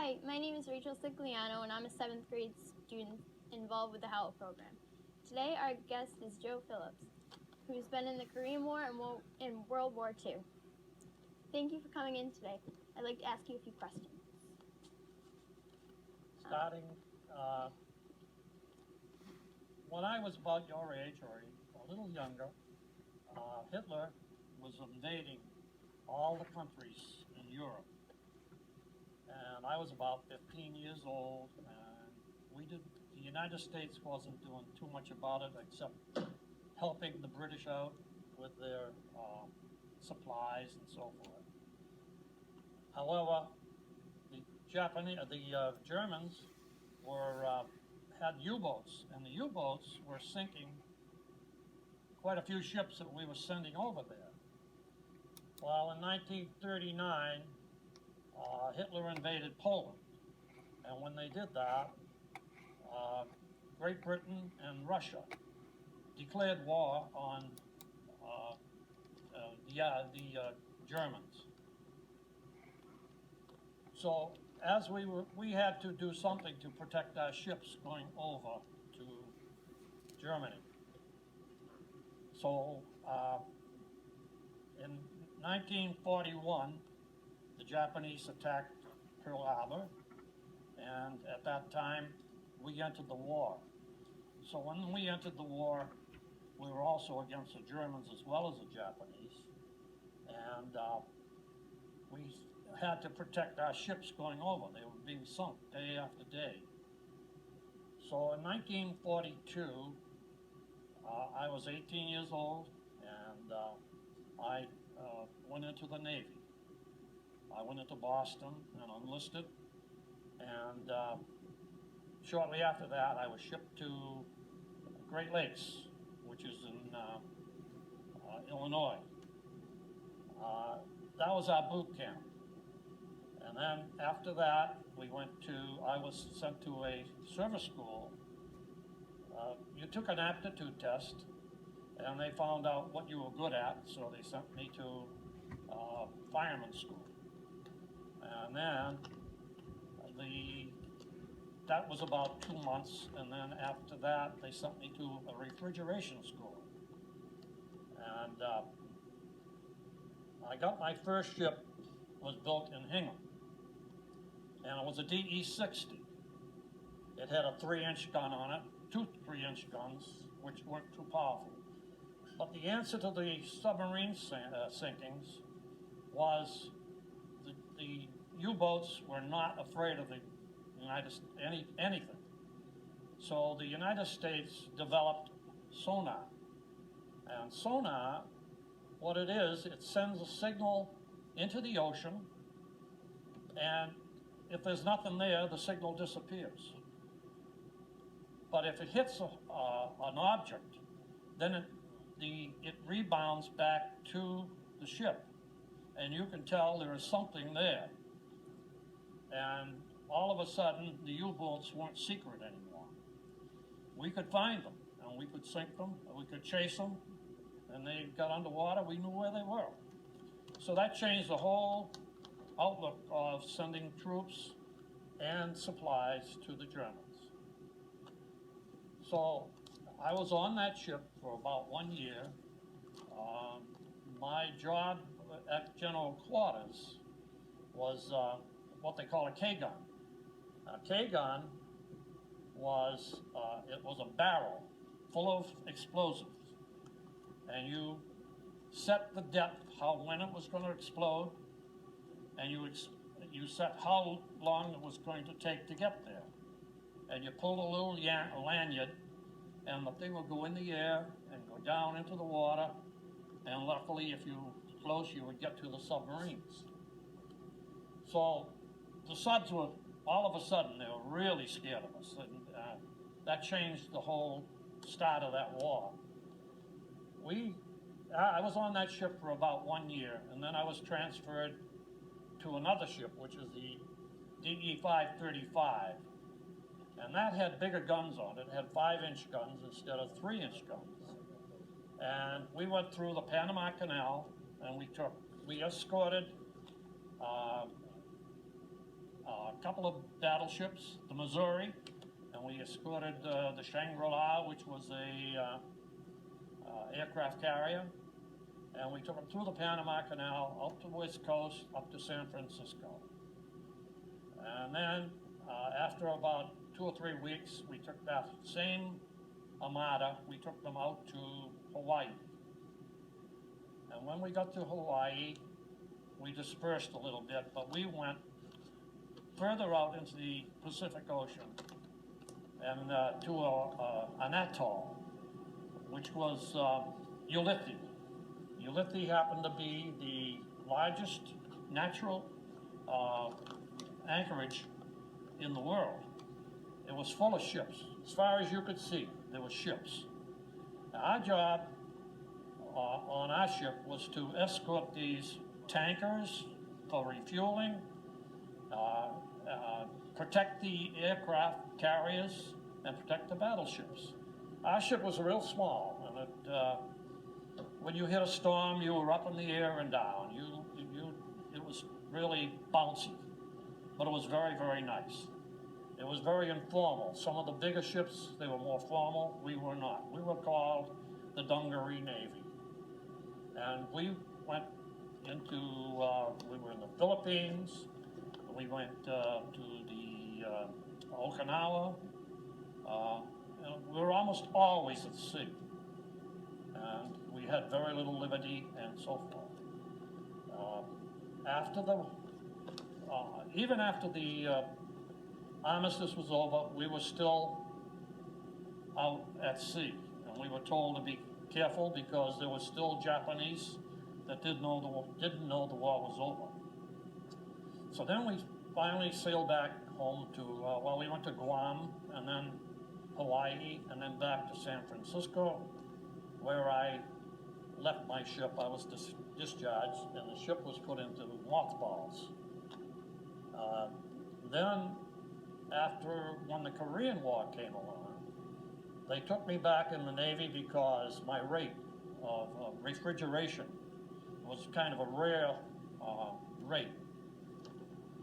Hi, my name is Rachel Sigliano, and I'm a 7th grade student involved with the HOWL program. Today, our guest is Joe Phillips, who's been in the Korean War and in World War II. Thank you for coming in today. I'd like to ask you a few questions. Starting, when I was about your age or a little younger, Hitler was invading all the countries in Europe. And I was about 15 years old, and the United States wasn't doing too much about it except helping the British out with their supplies and so forth. However, the Germans had U-boats, and the U-boats were sinking quite a few ships that we were sending over there. Well, in 1939, Hitler invaded Poland, and when they did that, Great Britain and Russia declared war on the Germans. So as we had to do something to protect our ships going over to Germany. So in 1941, the Japanese attacked Pearl Harbor, and at that time we entered the war. So when we entered the war, we were also against the Germans as well as the Japanese, and we had to protect our ships going over. They were being sunk day after day. So in 1942, I was 18 years old, and I went into the Navy. I went into Boston and enlisted, and shortly after that, I was shipped to Great Lakes, which is in Illinois. That was our boot camp. And then after that, I was sent to a service school. You took an aptitude test, and they found out what you were good at, so they sent me to fireman school. And then that was about 2 months, and then after that, they sent me to a refrigeration school. And I got my first ship was built in Hingham, and it was a DE-60. It had a 3-inch gun on it, 2 3-inch guns, which weren't too powerful. But the answer to the submarine sinkings was the U-boats were not afraid of the anything. So the United States developed sonar. And sonar, what it is, it sends a signal into the ocean, and if there's nothing there, the signal disappears. But if it hits an object, then it rebounds back to the ship, and you can tell there is something there. And all of a sudden, the U-boats weren't secret anymore. We could find them, and we could sink them, and we could chase them, and they got underwater, we knew where they were. So that changed the whole outlook of sending troops and supplies to the Germans. So I was on that ship for about 1 year. My job at General Quarters was what they call a K-gun. A K-gun was it was a barrel full of explosives, and you set the depth, when it was going to explode, and you set how long it was going to take to get there, and you pull a little lanyard, and the thing will go in the air and go down into the water, and luckily, if you were close, you would get to the submarines. So the subs were, all of a sudden, they were really scared of us, and that changed the whole start of that war. I was on that ship for about 1 year, and then I was transferred to another ship, which is the DE-535, and that had bigger guns on it. It had 5-inch guns instead of 3-inch guns. And we went through the Panama Canal, and we escorted a couple of battleships, the Missouri, and we escorted the Shangri-La, which was a aircraft carrier, and we took them through the Panama Canal, up to the West Coast, up to San Francisco. And then, after about 2 or 3 weeks, we took that same armada, we took them out to Hawaii. And when we got to Hawaii, we dispersed a little bit, but we went further out into the Pacific Ocean and to an atoll, which was Ulithi. Ulithi happened to be the largest natural anchorage in the world. It was full of ships. As far as you could see, there were ships. Now, our job on our ship was to escort these tankers for refueling, protect the aircraft carriers, and protect the battleships. Our ship was real small, and when you hit a storm, you were up in the air and down. It was really bouncy, but it was very, very nice. It was very informal. Some of the bigger ships, they were more formal. We were not. We were called the Dungaree Navy. And we went into, we were in the Philippines. We went to the Okinawa. And we were almost always at sea. And we had very little liberty and so forth. Even after the armistice was over, we were still out at sea, and we were told to be careful because there were still Japanese that didn't know the war was over. So then we finally sailed back home to, we went to Guam, and then Hawaii, and then back to San Francisco, where I left my ship. I was discharged, and the ship was put into mothballs. Then, when the Korean War came along, they took me back in the Navy because my rate of refrigeration was kind of a rare rate.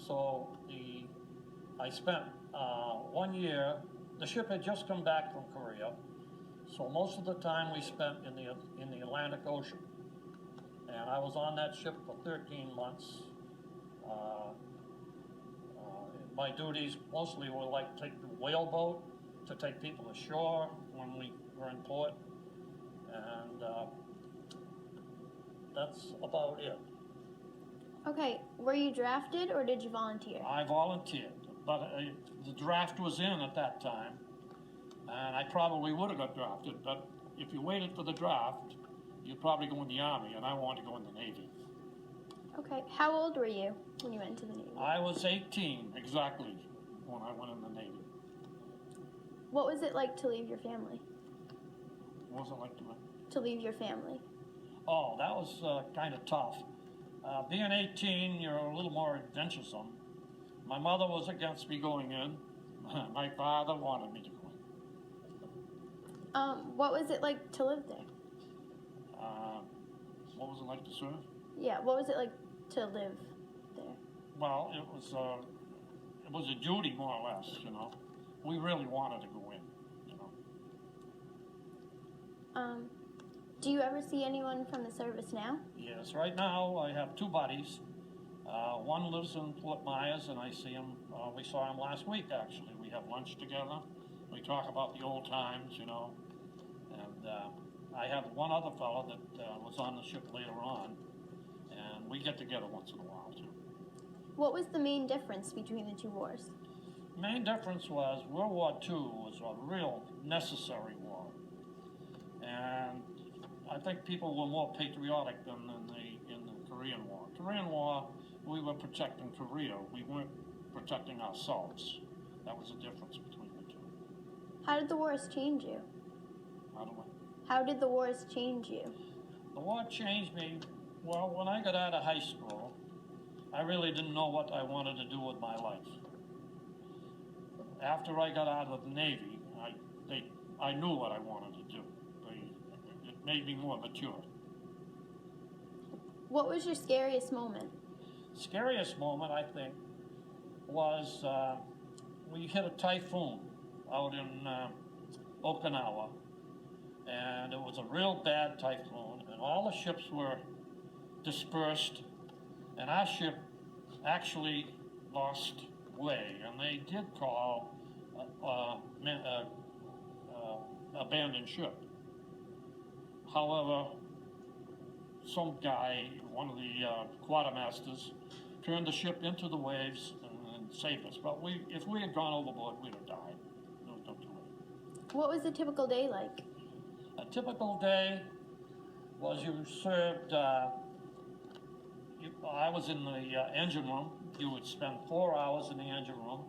So I spent 1 year. The ship had just come back from Korea, so most of the time we spent in the Atlantic Ocean. And I was on that ship for 13 months. My duties mostly were like take the whaleboat to take people ashore when we were in port, and that's about it. Okay, were you drafted or did you volunteer? I volunteered, but the draft was in at that time, and I probably would have got drafted, but if you waited for the draft, you'd probably go in the Army, and I wanted to go in the Navy. Okay, how old were you when you went into the Navy? I was 18 exactly when I went in the Navy. What was it like to leave your family? What was it like To leave your family? Oh, that was kind of tough. Being 18, you're a little more adventuresome. My mother was against me going in. My father wanted me to go in. What was it like to live there? What was it like to serve? Yeah, what was it like to live there? Well, it was a duty, more or less, you know. We really wanted to go in, you know. Do you ever see anyone from the service now? Yes, right now I have 2 buddies. One lives in Fort Myers, and I see him, we saw him last week, actually. We have lunch together. We talk about the old times, you know. And I have one other fellow that was on the ship later on, and we get together once in a while, too. What was the main difference between the 2 wars? The main difference was World War II was a real necessary war. And I think people were more patriotic than in the Korean War. Korean War, we were protecting Korea. We weren't protecting ourselves. That was the difference between the 2. How did the wars change you? How did the wars change you? The war changed me. Well, when I got out of high school, I really didn't know what I wanted to do with my life. After I got out of the Navy, I knew what I wanted to do. It made me more mature. What was your scariest moment? Scariest moment, I think, was we hit a typhoon out in Okinawa, and it was a real bad typhoon, and all the ships were dispersed, and our ship actually lost way, and they did call abandoned ship. However, some guy, one of the quartermasters, turned the ship into the waves and saved us. But if we had gone overboard, we'd have died. There was no two ways. What was a typical day like? A typical day was you served, I was in the engine room. You would spend 4 hours in the engine room,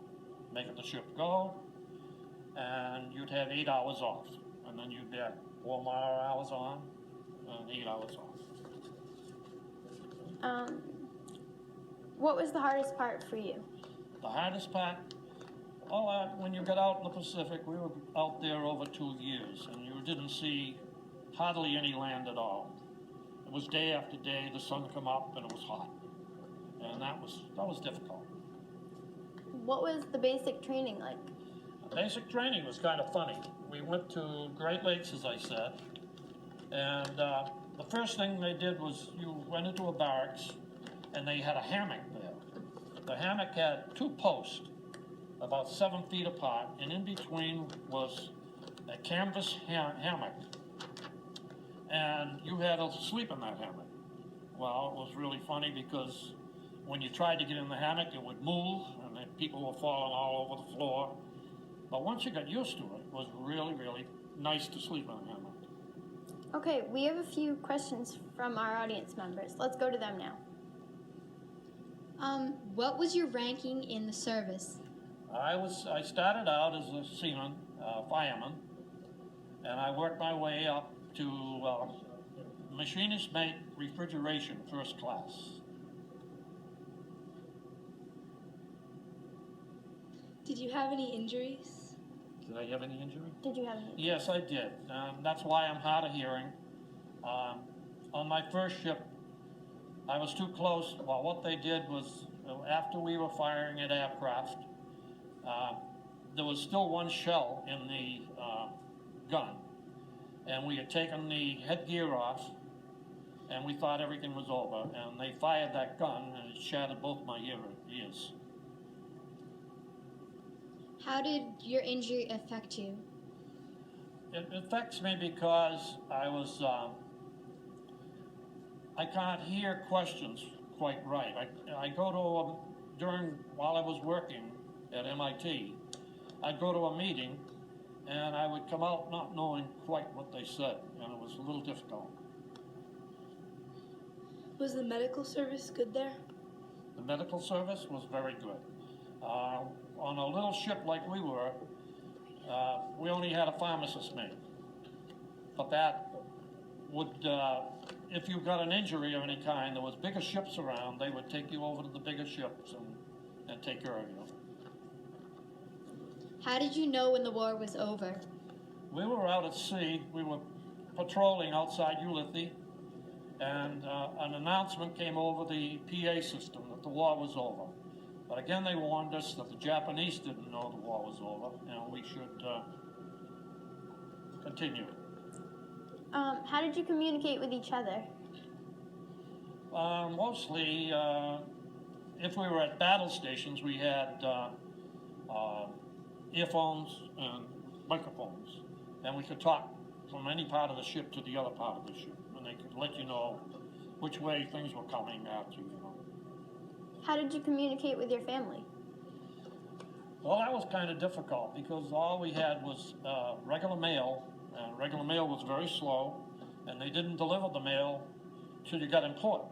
making the ship go, and you'd have 8 hours off. And then you'd get 4 more hours on and 8 hours off. What was the hardest part for you? The hardest part? Oh, when you got out in the Pacific, we were out there over 2 years, and you didn't see hardly any land at all. It was day after day, the sun come up, and it was hot. And that was difficult. What was the basic training like? The basic training was kind of funny. We went to Great Lakes, as I said, and the first thing they did was you went into a barracks, and they had a hammock there. The hammock had 2 posts, about 7 feet apart, and in between was a canvas hammock, and you had to sleep in that hammock. Well, it was really funny because when you tried to get in the hammock, it would move, and then people were falling all over the floor. But once you got used to it, it was really, really nice to sleep in a hammock. Okay, we have a few questions from our audience members. Let's go to them now. What was your ranking in the service? I started out as a seaman, fireman, and I worked my way up to machinist mate refrigeration, first class. Did you have any injuries? Did I have any injury? Did you have any? Yes, I did. That's why I'm hard of hearing. On my first ship, I was too close. Well, what they did was, after we were firing at aircraft, there was still one shell in the gun. And we had taken the headgear off, and we thought everything was over. And they fired that gun, and it shattered both my ears. How did your injury affect you? It affects me because I can't hear questions quite right. I go to, while I was working at MIT, I'd go to a meeting and I would come out not knowing quite what they said, and it was a little difficult. Was the medical service good there? The medical service was very good. On a little ship like we were, we only had a pharmacist mate. But that would, if you got an injury of any kind, there was bigger ships around, they would take you over to the bigger ships and take care of you. How did you know when the war was over? We were out at sea, we were patrolling outside Ulithi, and an announcement came over the PA system that the war was over. But again, they warned us that the Japanese didn't know the war was over, and we should continue. How did you communicate with each other? Mostly, if we were at battle stations, we had earphones and microphones, and we could talk from any part of the ship to the other part of the ship, and they could let you know which way things were coming at you, you know. How did you communicate with your family? Well, that was kind of difficult because all we had was regular mail, and regular mail was very slow, and they didn't deliver the mail till you got in port.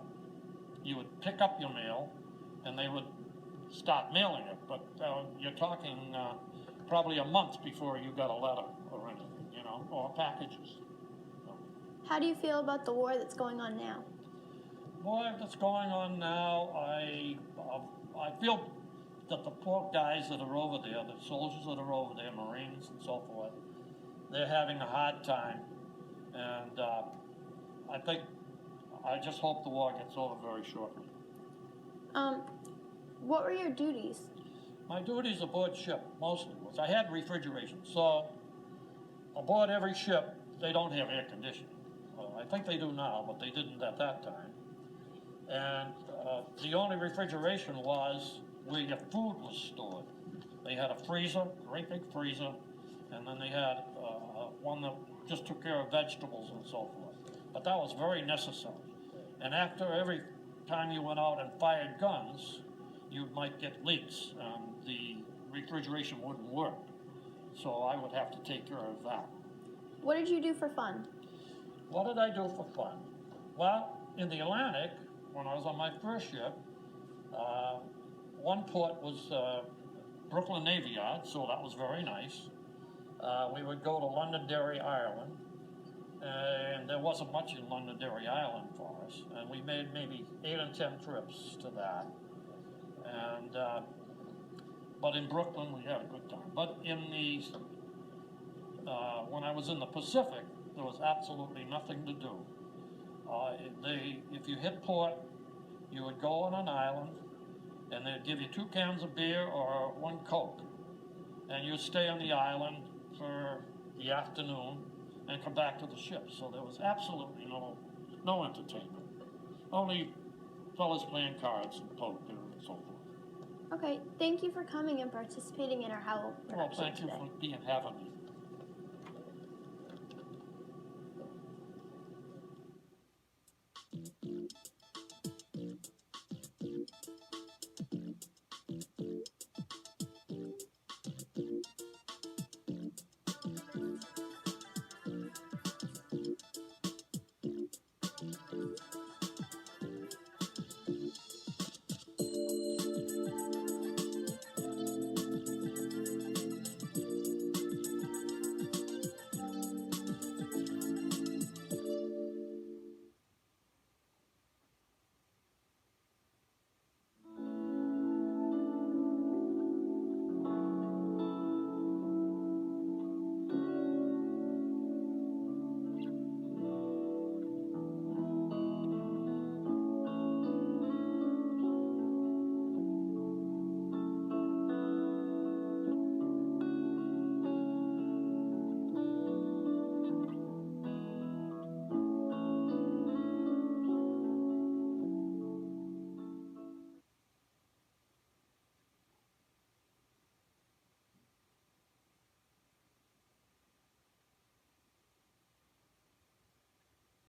You would pick up your mail, and they would start mailing it, but you're talking probably a month before you got a letter or anything, you know, or packages. So. How do you feel about the war that's going on now? War that's going on now, I feel that the poor guys that are over there, the soldiers that are over there, Marines and so forth, they're having a hard time, and I just hope the war gets over very shortly. What were your duties? My duties aboard ship mostly was I had refrigeration. So aboard every ship, they don't have air conditioning. I think they do now, but they didn't at that time. And the only refrigeration was where your food was stored. They had a freezer, great big freezer, and then they had one that just took care of vegetables and so forth. But that was very necessary. And after every time you went out and fired guns, you might get leaks and the refrigeration wouldn't work. So I would have to take care of that. What did you do for fun? What did I do for fun? Well, in the Atlantic, when I was on my first ship, one port was Brooklyn Navy Yard, so that was very nice. We would go to Londonderry, Ireland, and there wasn't much in Londonderry, Ireland for us, and we made maybe 8 or 10 trips to that. And but in Brooklyn, we had a good time. But in the when I was in the Pacific, there was absolutely nothing to do. If you hit port, you would go on an island, and they'd give you 2 cans of beer or 1 Coke, and you'd stay on the island for the afternoon and come back to the ship. So there was absolutely no entertainment, only fellas playing cards and poker and so forth. Okay, thank you for coming and participating in our Howl Well, production thank you today. for having me.